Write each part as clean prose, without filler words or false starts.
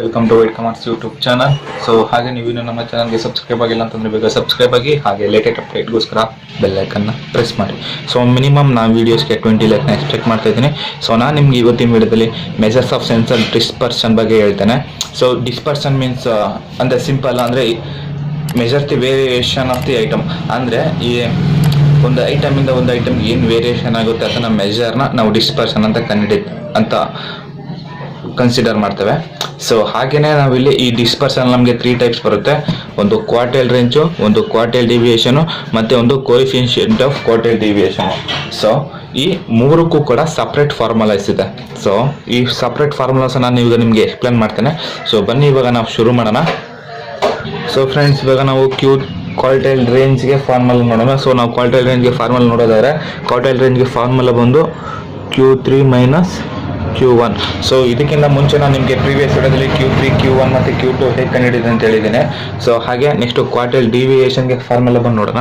Welcome to White Commerce YouTube channel. So ಹಾಗೆ ನೀವು ನಮ್ಮ ಚಾನಲ್ಗೆ ಸಬ್ಸ್ಕ್ರೈಬ್ ಆಗಿಲ್ಲ ಅಂತಂದರೆ ಬೇಗ ಸಬ್ಸ್ಕ್ರೈಬ್ ಆಗಿ, ಹಾಗೆ ಲೇಟೆಸ್ಟ್ ಅಪ್ಡೇಟ್ಗೋಸ್ಕರ ಬೆಲ್ ಐಕನ್ನ ಪ್ರೆಸ್ ಮಾಡಿ. ಸೊ ಮಿನಿಮಮ್ ನಾನು ವೀಡಿಯೋಸ್ಗೆ 20 ಲೈಕ್ನ ಎಕ್ಸ್ಪೆಕ್ಟ್ ಮಾಡ್ತಾ ಇದ್ದೀನಿ. ಸೊ ನಾನು ನಿಮ್ಗೆ ಇವತ್ತಿನ ವಿಡಿಯೋದಲ್ಲಿ ಮೆಜರ್ಸ್ ಆಫ್ ಸೆನ್ಸರ್ ಡಿಸ್ಪರ್ಷನ್ ಬಗ್ಗೆ ಹೇಳ್ತೇನೆ. ಸೊ ಡಿಸ್ಪರ್ಷನ್ ಮೀನ್ಸ್ ಅಂದರೆ ಸಿಂಪಲ್ ಅಂದರೆ measure the variation of the item. ಅಂದರೆ ಈ ಒಂದು ಐಟಮಿಂದ ಒಂದು ಐಟಮ್ಗೆ ಏನು ವೇರಿಯೇಷನ್ ಆಗುತ್ತೆ ಅದನ್ನು ಮೆಜರ್ನ ನಾವು ಡಿಸ್ಪರ್ಷನ್ ಅಂತ ಕನ್ಸಿಡರ್ ಮಾಡ್ತೇವೆ. ಸೊ ಹಾಗೇನೆ ನಾವಿಲ್ಲಿ ಈ ಡಿಸ್ಪರ್ಷನ್ ನಮಗೆ 3 ಟೈಪ್ಸ್ ಬರುತ್ತೆ. ಒಂದು ಕ್ವಾರ್ಟೈಲ್ ರೇಂಜು, ಒಂದು ಕ್ವಾರ್ಟೈಲ್ ಡಿವಿಯೇಷನು, ಮತ್ತು ಒಂದು coefficient of quartile deviation. So ಈ ಮೂರಕ್ಕೂ ಕೂಡ ಸಪ್ರೇಟ್ ಫಾರ್ಮುಲಾಸ್ ಇದೆ. ಸೊ ಈ ಸಪ್ರೇಟ್ ಫಾರ್ಮುಲಾಸ್ ನಾನು ಇವಾಗ ನಿಮಗೆ ಎಕ್ಸ್ಪ್ಲೇನ್ ಮಾಡ್ತೇನೆ. ಸೊ ಬನ್ನಿ ಇವಾಗ ನಾವು ಶುರು ಮಾಡೋಣ. ಸೊ ಫ್ರೆಂಡ್ಸ್, ಇವಾಗ ನಾವು ಕ್ವಾರ್ಟೈಲ್ ರೇಂಜ್ಗೆ ಫಾರ್ಮುಲಾ ನೋಡೋಣ. ಸೊ ನಾವು ಕ್ವಾರ್ಟೈಲ್ ರೇಂಜ್ಗೆ ಫಾರ್ಮುಲಾ ನೋಡೋದಾದ್ರೆ ಕ್ವಾರ್ಟೈಲ್ ರೇಂಜ್ಗೆ ಫಾರ್ಮುಲಾ ಬಂದು Q3 ಮೈನಸ್ Q1. ಸೊ ಇದಕ್ಕಿಂತ ಮುಂಚೆ ನಾನು ನಿಮಗೆ ಪ್ರೀವಿಯಸ್ ವಿಡಿಯೋದಲ್ಲಿ Q3, Q1 ಮತ್ತು Q2 ಹೇಗೆ ಕಂಡುಹಿಡಿದೆ ಅಂತ ಹೇಳಿದ್ದೀನಿ. ಸೊ ಹಾಗೆ ನೆಕ್ಸ್ಟ್ ಕ್ವಾರ್ಟೈಲ್ ಡಿವಿಯೇಷನ್ಗೆ ಫಾರ್ಮುಲಾ ಬಂದು ನೋಡೋಣ.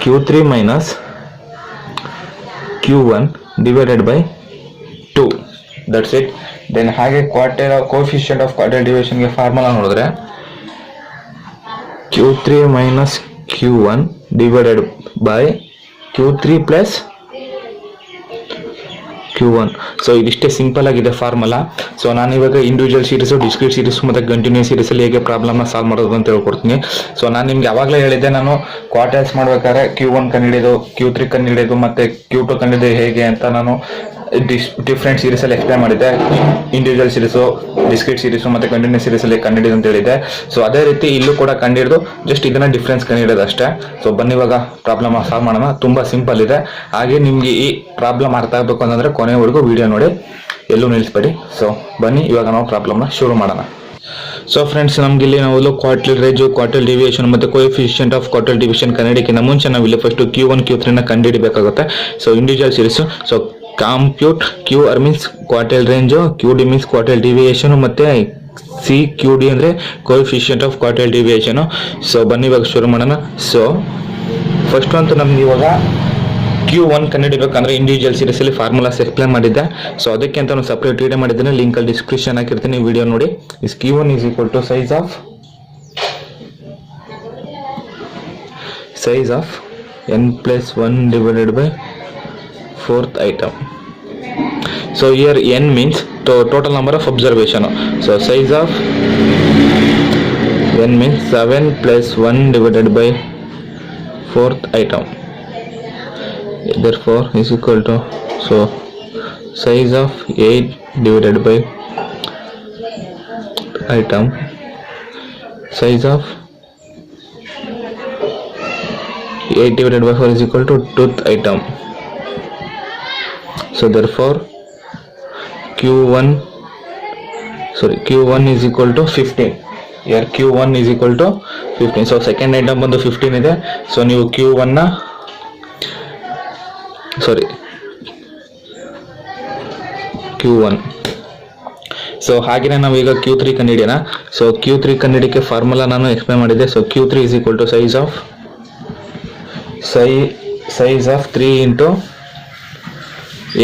Q3 minus Q1 divided by 2. That's it. Then ಹಾಗೆ ಕೋಎಫಿಷಿಯಂಟ್ ಆಫ್ ಕ್ವಾರ್ಟೈಲ್ ಡಿವಿಯೇಷನ್ಗೆ ಫಾರ್ಮುಲಾ ನೋಡಿದ್ರೆ Q3 minus Q1 divided by Q3 plus Q1. So ಇದಿಷ್ಟೇ ಸಿಂಪಲ್ ಆಗಿದೆ ಫಾರ್ಮುಲಾ. ಸೊ ನಾನು ಇವಾಗ ಇಂಡಿವಿಜುವಲ್ ಸೀರೀಸು, ಡಿಸ್ಕ್ರೀಟ್ ಸೀರೀಸ್ ಮತ್ತು ಕಂಟಿನ್ಯೂಸ್ ಸೀರೀಸಲ್ಲಿ ಹೇಗೆ ಪ್ರಾಬ್ಲಮ್ನ ಸಾಲ್ವ್ ಮಾಡೋದು ಅಂತ ಹೇಳ್ಕೊಡ್ತೀನಿ. ಸೊ ನಾನು ನಿಮ್ಗೆ ಯಾವಾಗಲೇ ಹೇಳಿದ್ದೆ, ನಾನು ಕ್ವಾರ್ಟೈಲ್ಸ್ ಮಾಡ್ಬೇಕಾದ್ರೆ Q1 ಕಂಡುಹಿಡಿಯೋದು, Q3 ಕಂಡುಹಿಡಿಯೋದು ಮತ್ತು Q2 ಕಂಡುಹಿಡಿಯೋದು ಹೇಗೆ ಅಂತ ನಾನು ಡಿಫ್ರೆಂಟ್ ಸೀರೀಸಲ್ಲಿ ಎಕ್ಸ್ಪ್ಲೇನ್ ಮಾಡಿದ್ದೆ. ಇಂಡಿವಿಜುವಲ್ ಸೀರೀಸು, ಡಿಸ್ಕ್ರೀಟ್ ಸೀರೀಸು ಮತ್ತು ಕಂಟಿನ್ಯೂಸ್ ಸೀರೀಸಲ್ಲಿ ಕಂಡುಹಿಡಿಯೋದು ಅಂತ ಹೇಳಿದ್ದೆ. ಸೊ ಅದೇ ರೀತಿ ಇಲ್ಲೂ ಕೂಡ ಕಂಡುಹಿಡಿದು ಜಸ್ಟ್ ಇದನ್ನ ಡಿಫ್ರೆನ್ಸ್ ಕಂಡುಹಿಡಿಯೋದು ಅಷ್ಟೇ. ಸೊ ಬನ್ನಿ ಇವಾಗ ಪ್ರಾಬ್ಲಮ್ ಸಾಲ್ವ್ ಮಾಡೋಣ. ತುಂಬ ಸಿಂಪಲ್ ಇದೆ. ಹಾಗೆ ನಿಮಗೆ ಈ ಪ್ರಾಬ್ಲಮ್ ಅರ್ಥ ಆಗಬೇಕು ಅಂತಂದರೆ ಕೊನೆವರೆಗೂ ವಿಡಿಯೋ ನೋಡಿ, ಎಲ್ಲೂ ನಿಲ್ಲಿಸ್ಬೇಡಿ. ಸೊ ಬನ್ನಿ ಇವಾಗ ನಾವು ಪ್ರಾಬ್ಲಮ್ನ ಶುರು ಮಾಡೋಣ. ಸೊ ಫ್ರೆಂಡ್ಸ್, ನಮಗಿಲ್ಲಿ ನಾವು ಕ್ವಾರ್ಟೈಲ್ ರೇಂಜು, ಕ್ವಾರ್ಟೈಲ್ ಡಿವಿಯೇಷನ್ ಮತ್ತು ಕೋಎಫಿಷಿಯಂಟ್ ಆಫ್ ಕ್ವಾರ್ಟೈಲ್ ಡಿವಿಷನ್ ಕಂಡುಹಿಡಿಯೋಕ್ಕಿಂತ ಮುಂಚೆ ನಾವು ಇಲ್ಲಿ ಫಸ್ಟ್ Q1, Q3 ಕಂಡುಹಿಡಿಬೇಕಾಗುತ್ತೆ. So individual series. So compute QR means quartile range, QD means quartile deviation, ಮತ್ತು CQD ಅಂದರೆ coefficient of quartile deviation. So ಬನ್ನಿ ಇವಾಗ ಶುರು ಮಾಡೋಣ. ಸೊ ಫಸ್ಟ್ ಅಂತೂ ನಮ್ಗೆ ಇವಾಗ Q1 ಕಂಡುಹಿಡಿಬೇಕಂದ್ರೆ ಇಂಡಿವಿಜುವಲ್ ಸೀರೀಸಲ್ಲಿ ಫಾರ್ಮುಲಾಸ್ ಎಕ್ಸ್ಪ್ಲೇನ್ ಮಾಡಿದ್ದೆ. ಸೊ ಅದಕ್ಕೆ ಅಂತ ನಾನು ಸಪ್ರೇಟ್ ವಿಡಿಯೋ ಮಾಡಿದ್ದೇನೆ, ಲಿಂಕಲ್ಲಿ ಡಿಸ್ಕ್ರಿಪ್ಷನ್ ಹಾಕಿರ್ತೀನಿ, ವಿಡಿಯೋ ನೋಡಿ. Is Q1 is equal to size of n+1 divided by 4th item. So here n means total number of observation. So size of n means 7 plus 1 divided by 4th item. Therefore is equal to, so size of 8 divided by item, size of 8 divided by 4 is equal to 2th item. So therefore Q1 is equal to 15. Here Q1 is equal to 15. So second item ಬಂದು 15 ಇದೆ. So ನೀವು Q1 so ಹಾಗೆಯೇ ನಾವು ಈಗ Q3 ಕಂಡುಹಿಡಿಯೋಣ. So Q3 ಕಂಡುಹಿಡಿಯೋಕ್ಕೆ formula ನಾನು explain ಮಾಡಿದ್ದೆ. So Q3 is equal to size of 3 into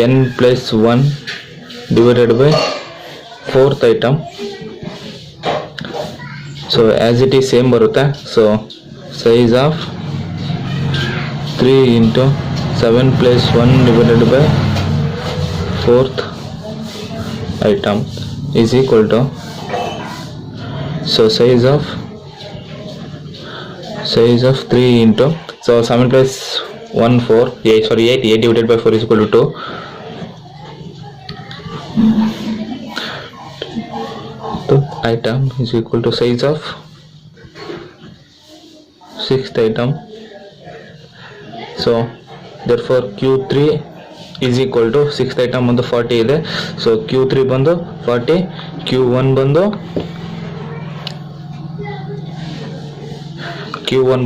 n+1 divided by 4th item. So as it is same ಬರುತ್ತೆ. So size of 3 into 7 plus 1 divided by 4th item is equal to, so size of 3 into, so 7 plus 1 4 8 divided by 4 is equal to 2. Item is equal to size of 6th item. So therefore Q3 is equal to 6th item ಬಂದು 40 ಇದೆ. So Q3 ಬಂದು 40, Q1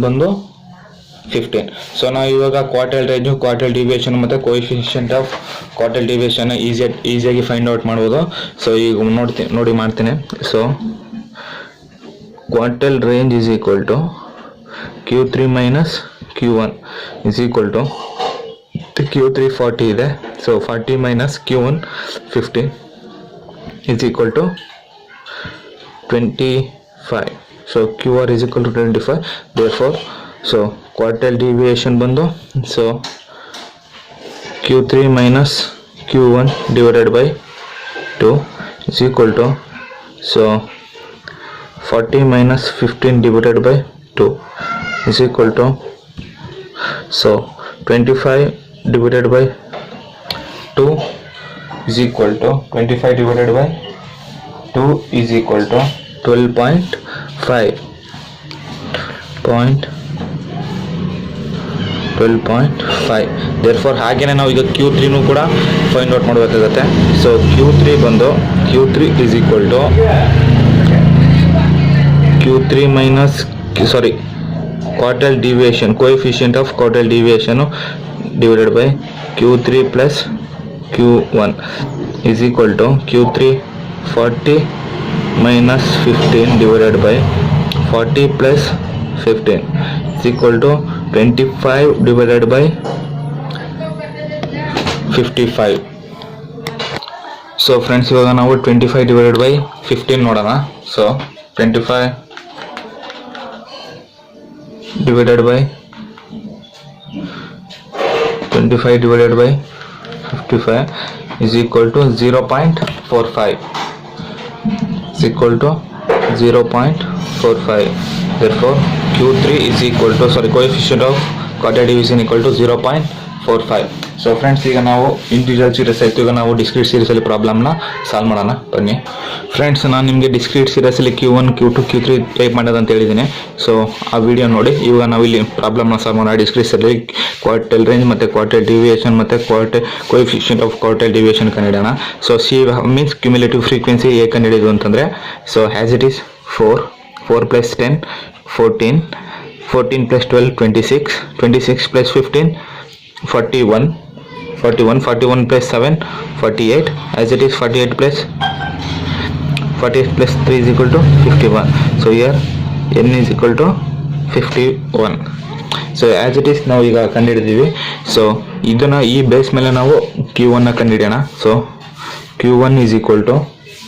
ಬಂದು 15. So ನಾವು ಇವಾಗ quartile range, quartile deviation ಮತ್ತು coefficient of quartile deviation ಈಸಿಯಾಗಿ find out ಮಾಡ್ಬೋದು. So ಈಗ ನೋಡಿ ಮಾಡ್ತೀನಿ. So quartile range is equal to Q3 minus Q1 is equal to Q3 40 ಇದೆ. So 40 minus Q1 15 is equal to 25. So QR is equal to 25. Therefore, so quartile deviation ಬಂದು so Q3 minus Q1 divided by 2 is equal to so 40 minus 15 divided by 2 is equal to so 25 divided by 2 is equal to 25 divided by 2 is equal to 12.5. Therefore ಹಾಗೇನೆ ನಾವು ಈಗ Q3 ನು ಕೂಡ find out ಮಾಡಬೇಕಾಗುತ್ತೆ. So Q3 ಬಂದು Q3 is equal to Q3 minus quartile deviation, coefficient of quartile deviation divided by Q3 plus Q1 is equal to Q3 40 minus 15 divided by 40 plus 15 is equal to 25 divided by 55. So friends, ಇವಾಗ ನಾವು 25 divided by 15 ನೋಡೋಣ. So 25 divided by 55 is equal to 0.45 is equal to 0.45. Therefore Q3 is equal to coefficient of quartile division equal to 0.45. So friends, ಈಗ ನಾವು integer series ಆಯಿತು. ಈಗ ನಾವು discrete ಸೀರೀಸಲ್ಲಿ ಪ್ರಾಬ್ಲಮ್ನ solve ಮಾಡೋಣ ಬನ್ನಿ. ಫ್ರೆಂಡ್ಸ್, ನಾನು ನಿಮಗೆ discrete ಸೀರೀಸಲ್ಲಿ Q1 Q2 Q3 type ಮಾಡೋದಂತ ಹೇಳಿದ್ದೀನಿ. ಸೊ ಆ ವಿಡಿಯೋ ನೋಡಿ. ಇವಾಗ ನಾವು ಇಲ್ಲಿ ಪ್ರಾಬ್ಲಮ್ನ ಸಾಲ್ವ್ ಮಾಡೋಣ. ಡಿಸ್ಕ್ರೀಟ್ ಸೀರೀಸಲ್ಲಿ ಕ್ವಾರ್ಟೈಲ್ ರೇಂಜ್ ಮತ್ತು ಕ್ವಾರ್ಟೈಲ್ ಡಿವಿಯೇಷನ್ ಮತ್ತು ಕೋಎಫಿಷಿಯಂಟ್ ಆಫ್ ಕ್ವಾರ್ಟೈಲ್ ಡಿವಿಯೇಷನ್ ಕಂಡಿಡೋಣ. So C means cumulative frequency ಹೇಗೆ ಕಂಡಿಡಿದು ಅಂತಂದರೆ, so as it is 4 plus 10 14 plus 12 26 plus 15 41 plus 7 48 as it is 48 plus 3 is equal to 51. So here n is equal to 51. So as it is ನಾವು ಈಗ ಕಂಡುಹಿಡಿದೀವಿ. So ಇದನ್ನು ಈ base ಮೇಲೆ ನಾವು Q1 ಕಂಡುಹಿಡಿಯೋಣ. So Q1 is equal to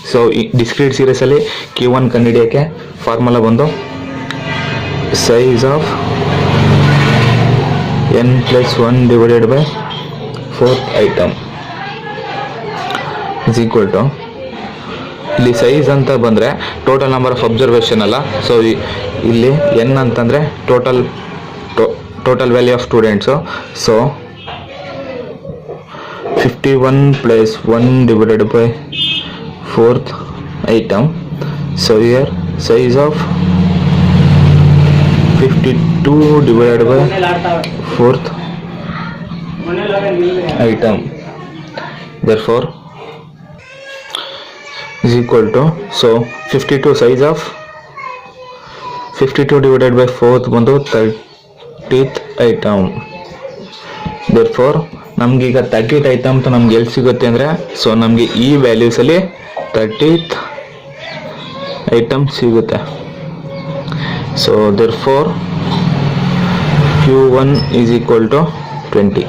so ಈ discrete ಸೀರೀಸಲ್ಲಿ Q1 ಕಂಡುಹಿಡಿಯೋಕ್ಕೆ formula ಬಂದು size of n plus 1 divided by 4th item is equal to, ಇಲ್ಲಿ ಸೈಜ್ ಅಂತ ಬಂದರೆ ಟೋಟಲ್ ನಂಬರ್ ಆಫ್ ಅಬ್ಸರ್ವೇಷನ್ ಅಲ್ಲ. ಸೊ ಇಲ್ಲಿ n ಅಂತಂದರೆ total value of students. So 51 plus 1 divided by 4th item. So here size of 52 divided by 4th item. Therefore is equal to, so 52 size of 52 divided by 4th ಬಂದು 30th item. Therefore ನಮಗೀಗ 30th item ಅಂತ ನಮ್ಗೆ ಎಲ್ಲಿ ಸಿಗುತ್ತೆ ಅಂದರೆ, so ನಮಗೆ ಈ ವ್ಯಾಲ್ಯೂಸಲ್ಲಿ 30th item ಸಿಗುತ್ತೆ. So therefore Q1 is equal to 20.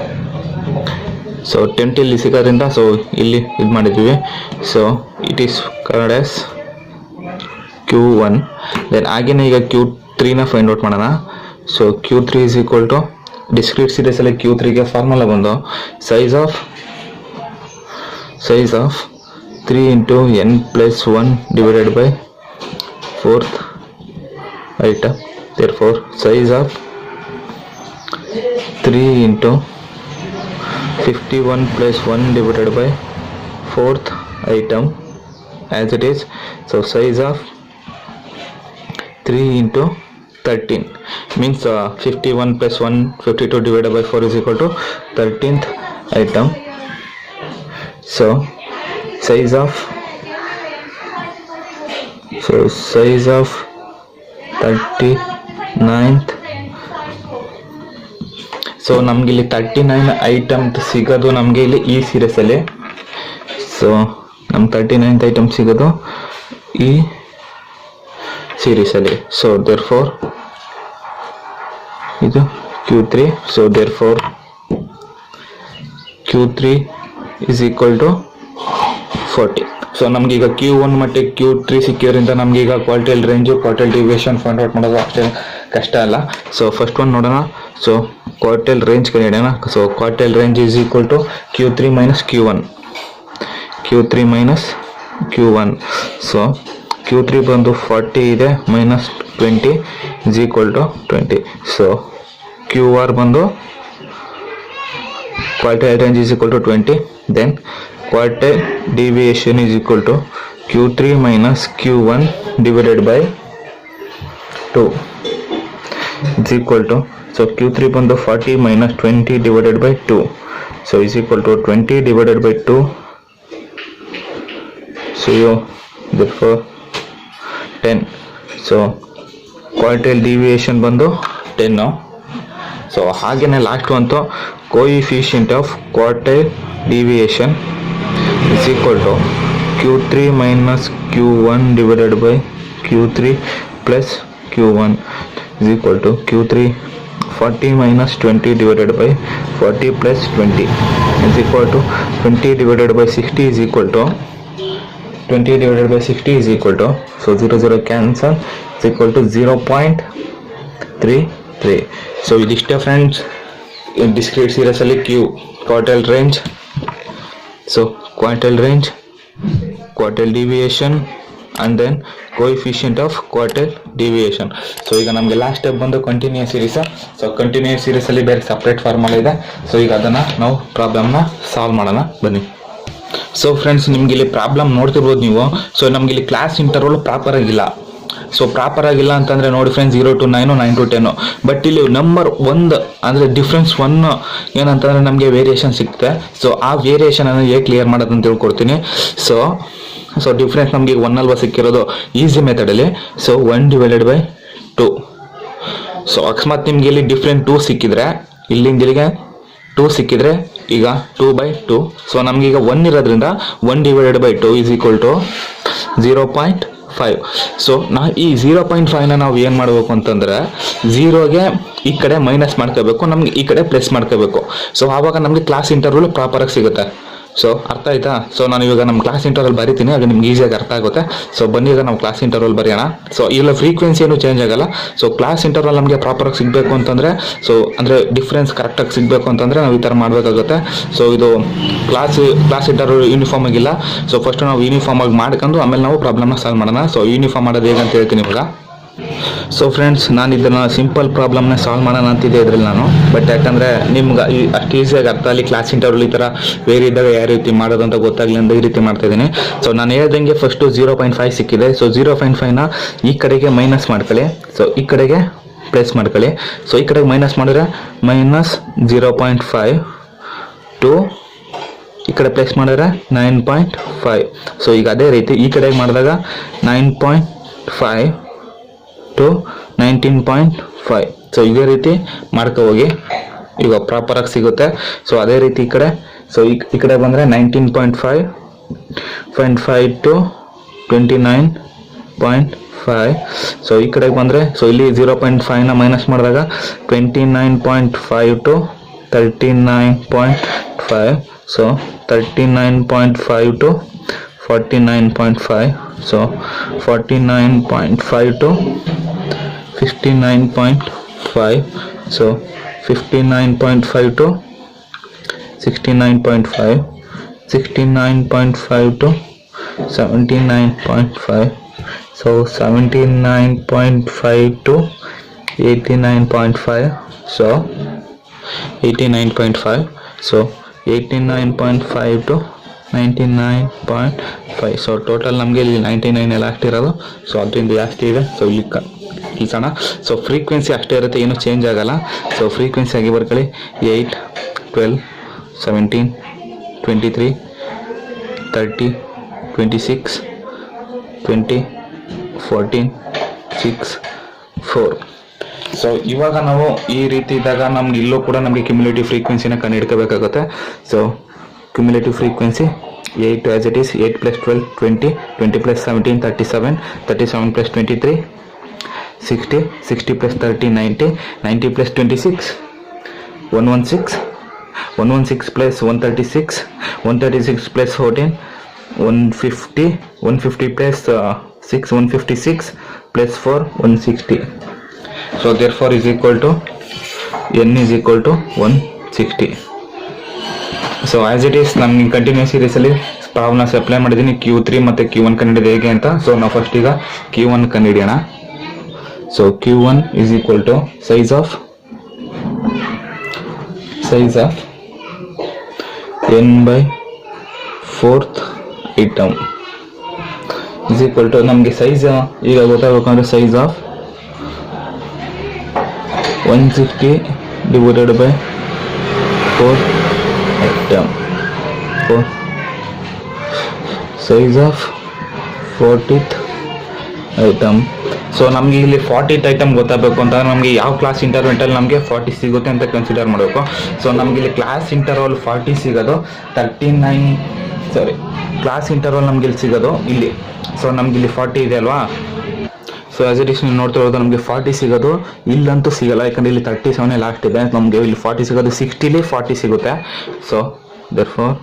So 20 ಇಲ್ಲಿ ಸಿಗೋದ್ರಿಂದ ಸೊ ಇಲ್ಲಿ ಇದು ಮಾಡಿದ್ವಿ. So it is correct as Q1. Then ಹಾಗೇನೆ ಈಗ Q3ನ ಫೈಂಡ್ ಔಟ್ ಮಾಡೋಣ. So Q3 is equal to discrete ಸೀರೀಸಲ್ಲಿ Q3ಗೆ ಫಾರ್ಮುಲಾ ಬಂದು size of 3 into n plus 1 divided by 4th item. Therefore size of 3 into 51 plus 1 divided by 4th item as it is. So size of 3 into 13 means 51 plus 1 52 divided by 4 is equal to 13th item. So size of 39th. So ನಮ್ಗೆ ಇಲ್ಲಿ 39 item ಸಿಗೋದು ನಮಗೆ ಇಲ್ಲಿ ಈ ಸೀರೀಸಲ್ಲಿ. So ನಮ್ಗೆ 39th item ಸಿಗೋದು ಈ ಸೀರೀಸಲ್ಲಿ. So therefore ಇದು Q3. So therefore Q3 is equal to 40. So ನಮ್ಗೆ ಈಗ Q1 ಮತ್ತು Q3 ಸಿಕ್ಕಿದ್ರಿಂದ ನಮ್ಗೆ ಈಗ quartile range quartile deviation find out ಮಾಡೋದು ಅಷ್ಟೇ ಕಷ್ಟ ಅಲ್ಲ. ಸೊ ಫಸ್ಟ್ ಒನ್ ನೋಡೋಣ. ಸೊ ಕ್ವಾರ್ಟೈಲ್ ರೇಂಜ್ ಕಂಡುಹಿಡಿಯೋಣ. So quartile range is equal to Q3 minus Q1. So Q3 ಬಂದು 40 ಇದೆ minus 20 is equal to 20. So QR ಬಂದು quartile range is equal to 20. Then quartile deviation is equal to Q3 minus Q1 divided by 2 is equal to, so Q3 ಬಂದು 40 minus 20 divided by 2, so is equal to 20 divided by 2. So therefore 10. So quartile deviation ಬಂದು 10. So ಹಾಗೇನೆ last ಅಂತೂ coefficient of quartile deviation is equal to Q3 minus Q1 divided by Q3 plus Q1 is equal to Q3 40 minus 20 divided by 40 plus 20 is equal to 20 divided by 60 is equal to 20 divided by 60 is equal to, so 0 cancel, is equal to 0.33. So ಇದಿಷ್ಟೇ friends discrete series ಅಲ್ಲಿ quartile range, so quartile range, quartile deviation and then coefficient of quartile deviation. So ಈಗ ನಮಗೆ last step ಬಂದು continuous series. So continuous series ಅಲ್ಲಿ ಬೇರೆ separate formula ಇದೆ. So ಈಗ ಅದನ್ನ ನಾವು ಪ್ರಾಬ್ಲಮ್ನ ಸಾಲ್ವ್ ಮಾಡೋಣ ಬನ್ನಿ. ಸೊ ಫ್ರೆಂಡ್ಸ್ ನಿಮ್ಗೆ ಇಲ್ಲಿ ಪ್ರಾಬ್ಲಮ್ ನೋಡ್ತಿರ್ಬೋದು ನೀವು. ಸೊ ನಮ್ಗೆ ಇಲ್ಲಿ ಕ್ಲಾಸ್ ಇಂಟರ್ವಲ್ ಪ್ರಾಪರ್ ಆಗಿಲ್ಲ. ಸೊ ಪ್ರಾಪರ್ ಆಗಿಲ್ಲ ಅಂತಂದ್ರೆ ನೋಡಿ ಫ್ರೆಂಡ್ಸ್ 0 to 9, 9 to 10. ಬಟ್ ಇಲ್ಲಿ ನಂಬರ್ 1 ಅಂದರೆ ಡಿಫ್ರೆನ್ಸ್ 1 ಏನಂತಂದ್ರೆ ನಮಗೆ ವೇರಿಯೇಷನ್ ಸಿಗುತ್ತೆ. ಸೊ ಆ ವೇರಿಯೇಷನ್ ಅನ್ನು ಹೇಗೆ ಕ್ಲಿಯರ್ ಮಾಡೋದಂತ ತಿಳ್ಕೊಡ್ತೀನಿ. ಸೊ ಡಿಫ್ರೆನ್ಸ್ ನಮಗೆ 1 ಅಲ್ವಾ ಸಿಕ್ಕಿರೋದು ಈಸಿ ಮೆಥಡಲ್ಲಿ. So 1 divided by 2. ಸೊ ಅಕಸ್ಮಾತ್ ನಿಮ್ಗೆ ಇಲ್ಲಿ ಡಿಫ್ರೆಂಟ್ 2 ಸಿಕ್ಕಿದ್ರೆ ಇಲ್ಲಿಂದ ಇಲ್ಲಿಗೆ 2 ಸಿಕ್ಕಿದ್ರೆ ಈಗ 2/2. ಸೊ ನಮ್ಗೀಗ 1 ಇರೋದ್ರಿಂದ 1 divided by 2 is equal to 0.5. So ಈ 0.5ನ ನಾವು ಏನು ಮಾಡಬೇಕು ಅಂತಂದ್ರೆ 0ಗೆ ಈ ಕಡೆ ಮೈನಸ್ ಮಾಡ್ಕೋಬೇಕು, ನಮ್ಗೆ ಈ ಕಡೆ ಪ್ಲಸ್ ಮಾಡ್ಕೋಬೇಕು. ಸೊ ಆವಾಗ ನಮಗೆ ಕ್ಲಾಸ್ ಇಂಟರ್ವಲ್ ಪ್ರಾಪರಾಗಿ ಸಿಗುತ್ತೆ. ಸೊ ಅರ್ಥ ಆಯ್ತಾ? ಸೊ ನಾನು ಇವಾಗ ನಮ್ಮ ಕ್ಲಾಸ್ ಇಂಟರ್ವಲ್ ಬರೀತೀನಿ, ಆಗ ನಿಮ್ಗೆ ಈಸಿಯಾಗಿ ಅರ್ಥ ಆಗುತ್ತೆ. ಸೊ ಬನ್ನಿ ಈಗ ನಾವು ಕ್ಲಾಸ್ ಇಂಟರ್ವಲ್ ಬರೆಯೋಣ. ಸೊ ಇಲ್ಲ ಫ್ರೀಕ್ವೆನ್ಸಿ ಏನು ಚೇಂಜ್ ಆಗಲ್ಲ. ಸೊ ಕ್ಲಾಸ್ ಇಂಟರ್ವಲ್ ನಮಗೆ ಪ್ರಾಪರಾಗಿ ಸಿಗಬೇಕು ಅಂತಂದರೆ, ಸೊ ಅಂದರೆ ಡಿಫ್ರೆನ್ಸ್ ಕರೆಕ್ಟಾಗಿ ಸಿಗಬೇಕು ಅಂತಂದರೆ ನಾವು ಈ ಥರ ಮಾಡಬೇಕಾಗುತ್ತೆ. ಸೊ ಇದು ಕ್ಲಾಸ್ ಇಂಟರ್ವಲ್ ಯೂನಿಫಾರ್ಮ್ ಆಗಿಲ್ಲ. ಸೊ ಫಸ್ಟ್ ನಾವು ಯೂನಿಫಾರ್ಮ್ ಆಗಿ ಮಾಡ್ಕೊಂಡು ಆಮೇಲೆ ನಾವು ಪ್ರಾಬ್ಲಮ್ನ ಸಾಲ್ವ್ ಮಾಡೋಣ. ಸೊ ಯೂನಿಫಾರ್ಮ್ ಮಾಡೋದು ಹೇಗೆ ಅಂತ ಹೇಳ್ತೀನಿ ಇವಾಗ. ಸೊ ಫ್ರೆಂಡ್ಸ್ ನಾನು ಇದನ್ನು ಸಿಂಪಲ್ ಪ್ರಾಬ್ಲಮ್ನ ಸಾಲ್ವ್ ಮಾಡೋಣ ಅಂತಿದ್ದೆ ಇದರಲ್ಲಿ ನಾನು. ಬಟ್ ಯಾಕಂದರೆ ನಿಮ್ಗೆ ಅಷ್ಟು ಈಸಿಯಾಗಿ ಅರ್ಥ ಅಲ್ಲಿ ಕ್ಲಾಸ್ ಇಂಟರ್ವಲ್ ಈ ಥರ ಬೇರೆ ಇದ್ದಾಗ ಯಾವ ರೀತಿ ಮಾಡೋದು ಅಂತ ಗೊತ್ತಾಗಲಿ ಅಂತ ಈ ರೀತಿ ಮಾಡ್ತಾಯಿದ್ದೀನಿ. ಸೊ ನಾನು ಹೇಳ್ದಂಗೆ ಫಸ್ಟು 0.5 ಸಿಕ್ಕಿದೆ. ಸೊ 0.5ನ ಈ ಕಡೆಗೆ ಮೈನಸ್ ಮಾಡ್ಕೊಳ್ಳಿ, ಸೊ ಈ ಕಡೆಗೆ ಪ್ಲಸ್ ಮಾಡ್ಕೊಳ್ಳಿ. ಸೊ ಈ ಕಡೆಗೆ ಮೈನಸ್ ಮಾಡಿದ್ರೆ ಮೈನಸ್ 0.5 ಟು ಈ ಕಡೆ ಪ್ಲಸ್ ಮಾಡಿದ್ರೆ 9.5. ಸೊ ಈಗ ಅದೇ ರೀತಿ ಈ ಕಡೆಗೆ ಮಾಡಿದಾಗ 9.5 ಟು 19.5. ಸೊ ಇದೇ ರೀತಿ ಮಾಡ್ಕೊ ಹೋಗಿ, ಈಗ ಪ್ರಾಪರಾಗಿ ಸಿಗುತ್ತೆ. ಸೊ ಅದೇ ರೀತಿ ಈ ಕಡೆ, ಸೊ ಈ ಕಡೆ ಬಂದರೆ 19.5 ಟು 29.5. ಸೊ ಈ ಕಡೆಗೆ ಬಂದರೆ, ಸೊ ಇಲ್ಲಿ 0.5ನ ಮೈನಸ್ ಮಾಡಿದಾಗ 29.5 to 39.5. So 39.5 to 49.5. So 49.5 to 59.5. So 59.5 to 69.5. 69.5 to 79.5. So 79.5 to 89.5. So 89.5. So 89.5 to 99.5. So total ನಮಗೆ ಇಲ್ಲಿ 99 ಲಾಸ್ಟ್ ಇರೋದು. ಸೊ ಅದರಿಂದ ಜಾಸ್ತಿ ಇದೆ. ಸೊ ಇಲ್ಲಿ ಕೀಸೋಣ. ಸೊ ಫ್ರೀಕ್ವೆನ್ಸಿ ಅಷ್ಟೇ ಇರುತ್ತೆ, ಏನು ಚೇಂಜ್ ಆಗಲ್ಲ. ಸೊ ಫ್ರೀಕ್ವೆನ್ಸಿ ಆಗಿ ಬರ್ಕೊಳ್ಳಿ 8, 12, 17, 23, 30, 26, 20, 14, 6, 4. ಸೊ ಇವಾಗ ನಾವು ಈ ರೀತಿ ಇದ್ದಾಗ ನಮ್ಗೆ ಇಲ್ಲೂ ಕೂಡ ನಮಗೆ ಕ್ಯುಮ್ಯುಲೇಟಿವ್ ಫ್ರೀಕ್ವೆನ್ಸಿನ ಕಂಡು ಹಿಡ್ಕೋಬೇಕಾಗುತ್ತೆ. So cumulative frequency 8 as it is, 8 plus 12 20, 20 plus 17 37, 37 plus 23 60, 60 plus 30 90, 90 plus 26 116, 116 plus 136, 136 plus 14 150 plus 6 156 plus 4 160. So therefore is equal to n is equal to 160. So as it is ನಮ್ಗೆ ಕಂಟಿನ್ಯೂಸ್ ಸೀರೀಸಲ್ಲಿ ಪ್ರಾಬ್ಲಮ್ಸ್ ಅಪ್ಲೈ ಮಾಡಿದ್ದೀನಿ Q3 ಮತ್ತು Q1 ಕಂಡಿಡಿಯೋದು ಹೇಗೆ ಅಂತ. So ನಾವು first ಈಗ Q1 ಕಂಡಿಡಿಯೋಣ. So Q1 is equal to size of n by 4th item is equal to ನಮಗೆ size ಈಗ ಗೊತ್ತಾಗಬೇಕಂದ್ರೆ size of 160 divided by 4 item, size of 40th item. So ನಮಗೆ ಇಲ್ಲಿ 40th ಐಟಮ್ ಗೊತ್ತಾಗಬೇಕು ಅಂತಂದ್ರೆ ನಮಗೆ ಯಾವ ಕ್ಲಾಸ್ ಇಂಟರ್ವೆಂಟಲ್ಲಿ ನಮಗೆ 40 ಸಿಗುತ್ತೆ ಅಂತ ಕನ್ಸಿಡರ್ ಮಾಡಬೇಕು. ಸೊ ನಮಗೆ ಇಲ್ಲಿ ಕ್ಲಾಸ್ ಇಂಟರ್ವಲ್ 40 ಸಿಗೋದು 39 ಕ್ಲಾಸ್ ಇಂಟರ್ವಲ್ ನಮ್ಗೆ ಇಲ್ಲಿ ಸಿಗೋದು ಇಲ್ಲಿ. ಸೊ ನಮ್ಗೆ ಇಲ್ಲಿ 40 ಇದೆ ಅಲ್ವಾ. ಸೊ ಆಸ್ ಇಟ್ ಇಸ್ ನೋಡ್ತಿರೋದು ನಮಗೆ 40 ಸಿಗೋದು ಇಲ್ಲಂತೂ ಸಿಗಲ್ಲ, ಯಾಕಂದ್ರೆ ಇಲ್ಲಿ 37 ಲಾಸ್ಟ್ ಇದೆ. ನಮಗೆ ಇಲ್ಲಿ 40 ಸಿಗೋದು 60ಲಿ 40 ಸಿಗುತ್ತೆ. So therefore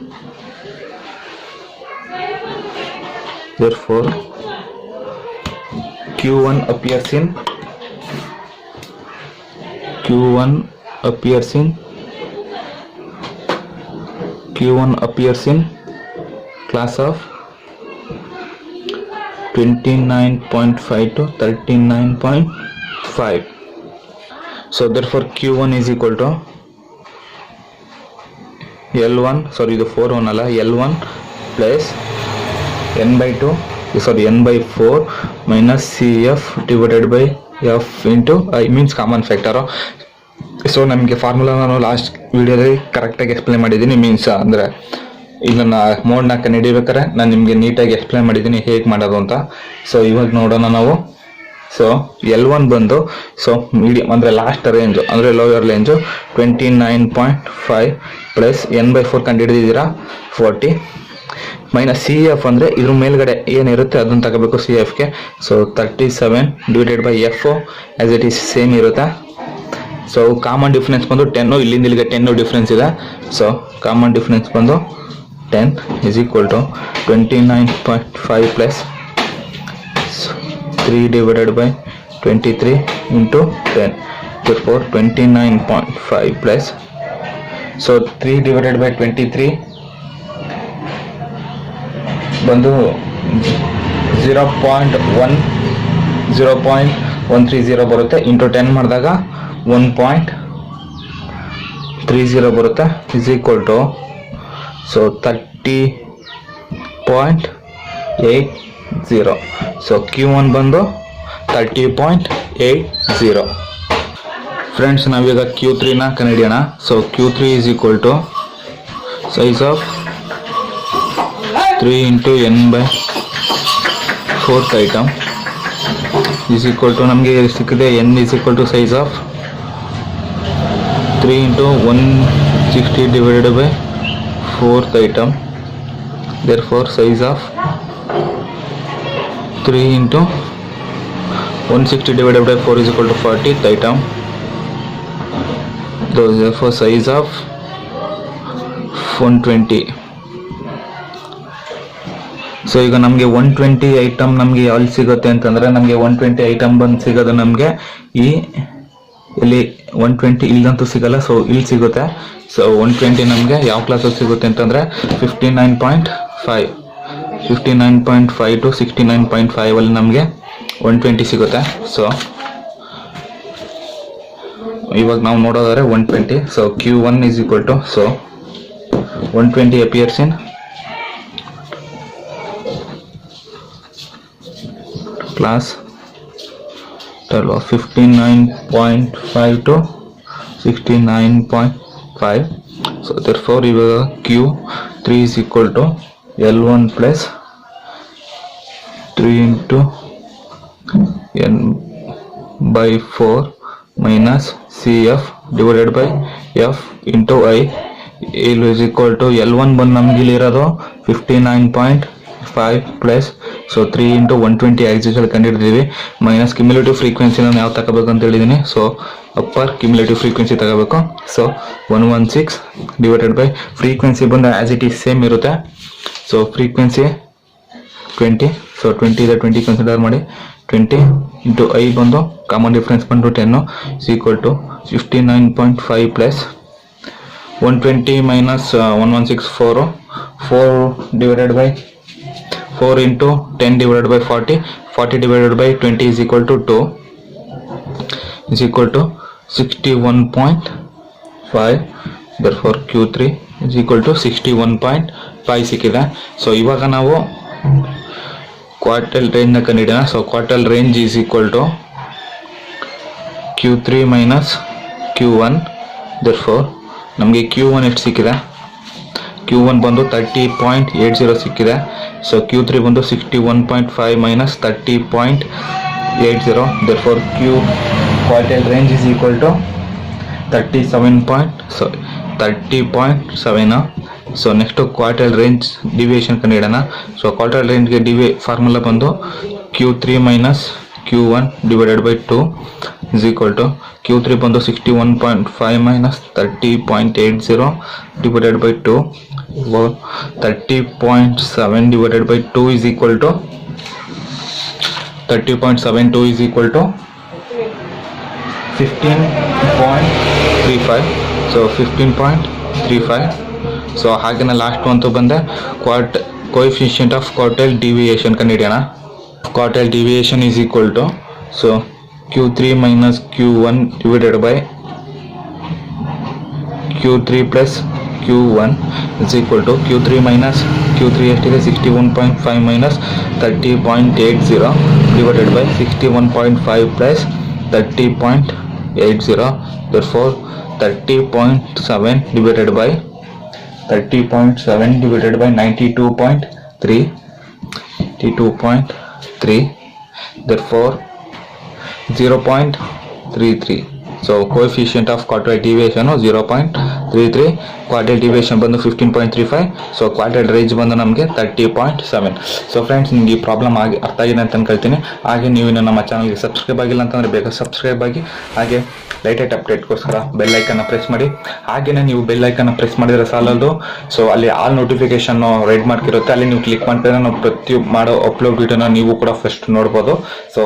Q1 appears in class of 29.5 to 39.5. So therefore Q1 is equal to L1, sorry ಇದು 4 ಅಲ್ಲ, L1 plus n by 4 minus CF divided by F into I means common factor. So ನಮಗೆ formula ನಾನು last ವಿಡಿಯೋದಲ್ಲಿ ಕರೆಕ್ಟಾಗಿ explain ಮಾಡಿದ್ದೀನಿ. Means ಅಂದರೆ ಇದನ್ನು ಮೋಡ್ನ ಕಂಡುಹಿಡಿಬೇಕಾದ್ರೆ ನಾನು ನಿಮಗೆ ನೀಟಾಗಿ ಎಕ್ಸ್ಪ್ಲೈನ್ ಮಾಡಿದ್ದೀನಿ ಹೇಗೆ ಮಾಡೋದು ಅಂತ. ಸೊ ಇವಾಗ ನೋಡೋಣ ನಾವು. ಸೊ L1 ಬಂದು ಸೊ ಮೀಡಿಯಮ್ ಅಂದರೆ ಲಾಸ್ಟ್ ರೇಂಜು ಅಂದರೆ lower range 29.5 plus n by 4 ಕಂಡುಹಿಡಿದಿದ್ದೀರಾ 40 ಮೈನಸ್ CF ಅಂದರೆ ಇದ್ರ ಮೇಲ್ಗಡೆ ಏನಿರುತ್ತೆ ಅದನ್ನು ತಗೋಬೇಕು CFಗೆ. So 37 divided by F as it is same ಇರುತ್ತೆ. ಸೊ ಕಾಮನ್ ಡಿಫ್ರೆನ್ಸ್ ಬಂದು 10, ಇಲ್ಲಿಂದ ಇಲ್ಲಿಗೆ 10 ಡಿಫ್ರೆನ್ಸ್ ಇದೆ. ಸೊ ಕಾಮನ್ ಡಿಫ್ರೆನ್ಸ್ ಬಂದು 10 is equal to 29.5 plus 3 divided by 23 into 10. Therefore 29.5 plus, so 3 divided by 23 ಬಂದು 0.130 ಬರುತ್ತೆ. ಇಂಟು 10 ಮಾಡಿದಾಗ 1.30 ಬರುತ್ತೆ. is equal to so 30.80. So Q1 ಬಂದು 30.80. ಫ್ರೆಂಡ್ಸ್ ನಾವೀಗ Q3ನ ಕಂಡುಹಿಡಿಯೋಣ. So Q3 is equal to size of 3 into n by 4th item is equal to ನಮಗೆ ಸಿಕ್ಕಿದೆ n is equal to size of 3 into 160 divided by 4th item. Therefore size of 3 into 160 divided by 4 is equal to 40th item. Therefore size of 120. So ಈಗ ನಮಗೆ 120 item ನಮಗೆ ಎಲ್ಲಿ ಸಿಗುತ್ತೆ ಅಂತಂದರೆ ನಮಗೆ 120 item ಬಂದು ಸಿಗೋದು ನಮಗೆ ಇಲ್ಲಿ 120 ಇಲ್ಲಂತೂ ಸಿಗಲ್ಲ. ಸೊ ಇಲ್ಲಿ ಸಿಗುತ್ತೆ. ಸೊ 120 ನಮಗೆ ಯಾವ ಕ್ಲಾಸಲ್ಲಿ ಸಿಗುತ್ತೆ ಅಂತಂದರೆ 59.5 to 69.5 ಅಲ್ಲಿ ನಮಗೆ 120 ಸಿಗುತ್ತೆ. ಸೊ ಇವಾಗ ನಾವು ನೋಡೋದಾದ್ರೆ 120. So Q1 is equal to, so 120 appears in class 59.5 to 69.5. So therefore ivaga Q3 is equal to L1 plus 3 into n by 4 minus CF divided by F into I is equal to L1 ಬಂದು ನಮ್ಗೆ ಇಲ್ಲಿರೋದು 59.5 plus so 3 into 120 axis ಕಂಡಿಡ್ತೀವಿ minus cumulative ಫ್ರೀಕ್ವೆನ್ಸಿನ ನಾವು ತಗೋಬೇಕು ಅಂತ ಹೇಳಿದ್ದೀನಿ. So upper cumulative frequency ತಗೋಬೇಕು. ಸೊ 116 ಡಿವೈಡೆಡ್ ಬೈ ಫ್ರೀಕ್ವೆನ್ಸಿ ಬಂದು ಆಸ್ ಇಟ್ ಈಸ್ ಸೇಮ್ ಇರುತ್ತೆ. So frequency 20. ಸೊ 20 ಇದೆ, 20 ಕನ್ಸಿಡರ್ ಮಾಡಿ. 20 ಇಂಟು ಐ ಬಂದು ಕಾಮನ್ ಡಿಫ್ರೆನ್ಸ್ ಬಂದು 10 is equal to 59.5 plus 120 minus 1164 4 divided by 4 into 10 divided by 40 40 divided by 20 is equal to 2 is equal to 61.5. therefore Q3 is equal to 61.5 ಸಿಕ್ಕಿದೆ. So ಇವಾಗ ನಾವು quartile ರೇಂಜ್ನ ಕಂಡಿಡಿಯೋಣ. So quartile range is equal to Q3 minus Q1. therefore ನಮಗೆ Q1 ಎಷ್ಟು ಸಿಕ್ಕಿದೆ? Q1 ಬಂದು 30.80 ಸಿಕ್ಕಿದೆ. ಸೊ Q3 ಬಂದು 61.5 minus 30.80. therefore Q quartile range is equal to 30.7. So next quartile range deviation ಕಂಡುಹಿಡೋಣ. ಸೊ ಕ್ವಾರ್ಟಲ್ ರೇಂಜ್ಗೆ ಫಾರ್ಮುಲಾ ಬಂದು Q3 minus Q1 divided by 2 is equal to Q3 ಬಂದು 61.5 minus 30.80 divided by 2 30.7 divided by 2 is equal to 30.72 is equal to 15.35. So 15.35. So ಹಾಗೆಯೇ last ಅಂತೂ ಬಂದೆ coefficient of quartile deviation ಕಂಡುಹಿಡಿಯೋಣ. Quartile deviation is equal to so Q3 minus Q1 divided by Q3 plus Q1 is equal to Q3 minus Q3 ಎಷ್ಟಿದೆ 61.5 minus 30.80 divided by 61.5 plus 30.80. therefore 30.7 divided by 92.3. therefore 0.33. So coefficient of quartile deviation 0.33. Quartile deviation ಬಂದು 15.35. So quartile range ಬಂದು ನಮಗೆ 30.7. So friends, ನಿಮಗೆ ಈ problem ಆಗಿ ಅರ್ಥ ಆಗಿದೆ ಅಂತ ಅನ್ಕೊಳ್ತೀನಿ. ಹಾಗೆ ನೀವು ನಮ್ಮ ಚಾನಲ್ಗೆ ಸಬ್ಸ್ಕ್ರೈಬ್ ಆಗಿಲ್ಲ ಅಂತಂದರೆ ಬೇಗ ಸಬ್ಸ್ಕ್ರೈಬ್ ಆಗಿ, ಹಾಗೆ ಲೇಟೆಸ್ಟ್ ಅಪ್ಡೇಟ್ಗೋಸ್ಕರ ಬೆಲ್ ಐಕನ್ನ ಪ್ರೆಸ್ ಮಾಡಿ. ಹಾಗೆಯೇ ನೀವು ಬೆಲ್ ಐಕನ್ನ ಪ್ರೆಸ್ ಮಾಡಿದರೆ ಸಾಲದು, ಸೊ ಅಲ್ಲಿ ಆಲ್ ನೋಟಿಫಿಕೇಶನ್ ರೆಡ್ ಮಾರ್ಕ್ ಇರುತ್ತೆ, ಅಲ್ಲಿ ನೀವು ಕ್ಲಿಕ್ ಮಾಡಿದ್ರೆ ನಾವು ಪ್ರತಿ ಮಾಡೋ ಅಪ್ಲೋಡ್ ವಿಡಿಯೋನ ನೀವು ಕೂಡ ಫಸ್ಟ್ ನೋಡ್ಬೋದು. ಸೊ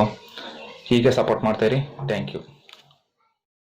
ಹೀಗೆ ಸಪೋರ್ಟ್ ಮಾಡ್ತಾಯಿರಿ. Thank you.